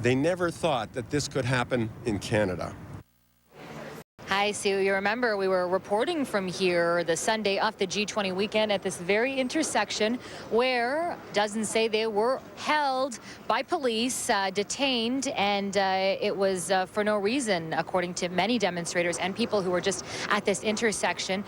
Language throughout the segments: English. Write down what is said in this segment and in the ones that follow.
They never thought that this could happen in Canada. Hi, Sue. You remember we were reporting from here the Sunday of the G20 weekend at this very intersection where dozens say they were held by police, detained, and it was for no reason, according to many demonstrators and people who were just at this intersection.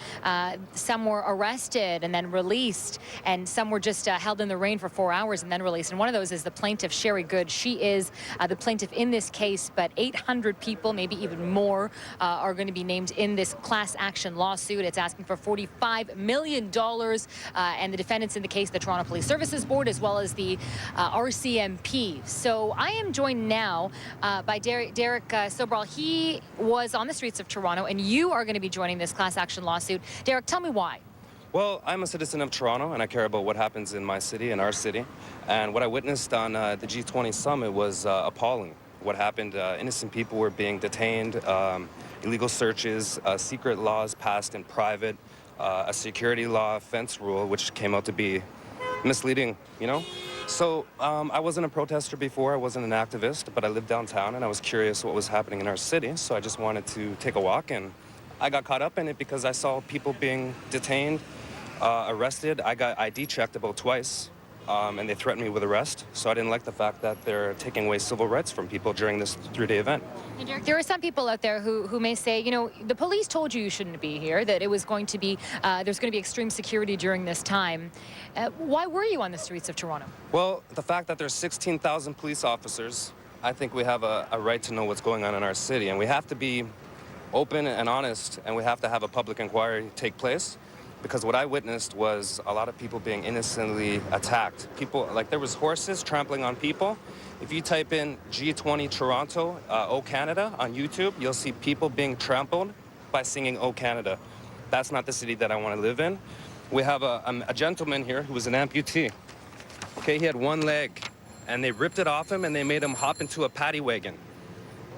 Some were arrested and then released, and some were just held in the rain for 4 hours and then released. And one of those is the plaintiff, Sherry Good. She is the plaintiff in this case, but 800 people, maybe even more, are going to be named in this class action lawsuit. It's asking for $45 million, and the defendants in the case, the Toronto Police Services Board, as well as the RCMP. So I am joined now by Derek Sobral. He was on the streets of Toronto, and you are going to be joining this class action lawsuit. Derek, tell me why. Well, I'm a citizen of Toronto, and I care about what happens in my city, in our city. And what I witnessed on the G20 summit was appalling. What happened, innocent people were being detained, illegal searches, secret laws passed in private, a security law fence rule, which came out to be misleading, you know? So I wasn't a protester before, I wasn't an activist, but I lived downtown and I was curious what was happening in our city, so I just wanted to take a walk, and I got caught up in it because I saw people being detained, arrested. I got ID checked about twice. And they threatened me with arrest, so I didn't like the fact that they're taking away civil rights from people during this 3-day event. There are some people out there who may say, you know, the police told you shouldn't be here, that it was going to be, there's going to be extreme security during this time. Why were you on the streets of Toronto? Well, the fact that there's 16,000 police officers, I think we have a right to know what's going on in our city, and we have to be open and honest, and we have to have a public inquiry take place. Because what I witnessed was a lot of people being innocently attacked. People, like there was horses trampling on people. If you type in G20 Toronto, O Canada on YouTube, you'll see people being trampled by singing O Canada. That's not the city that I want to live in. We have a gentleman here who was an amputee. Okay, he had one leg, and they ripped it off him and they made him hop into a paddy wagon.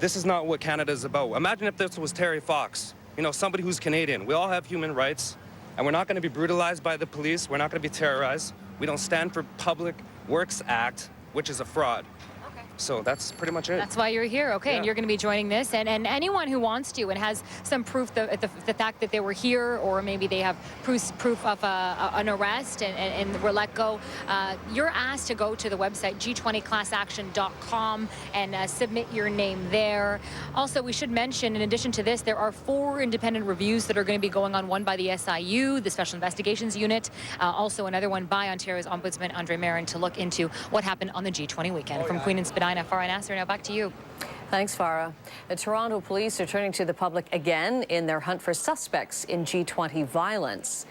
This is not what Canada is about. Imagine if this was Terry Fox, you know, somebody who's Canadian. We all have human rights. And we're not going to be brutalized by the police. We're not going to be terrorized. We don't stand for Public Works Act, which is a fraud. So that's pretty much it. That's why you're here, okay? Yeah. And you're going to be joining this. And anyone who wants to and has some proof, the fact that they were here, or maybe they have proof of an arrest and were let go, you're asked to go to the website g20classaction.com and submit your name there. Also, we should mention, in addition to this, there are 4 independent reviews that are going to be going on, one by the SIU, the Special Investigations Unit, also another one by Ontario's Ombudsman, Andre Marin, to look into what happened on the G20 weekend. From Queen Spadina, Farah Nasser, now back to you. Thanks, Farah. The Toronto police are turning to the public again in their hunt for suspects in G20 violence.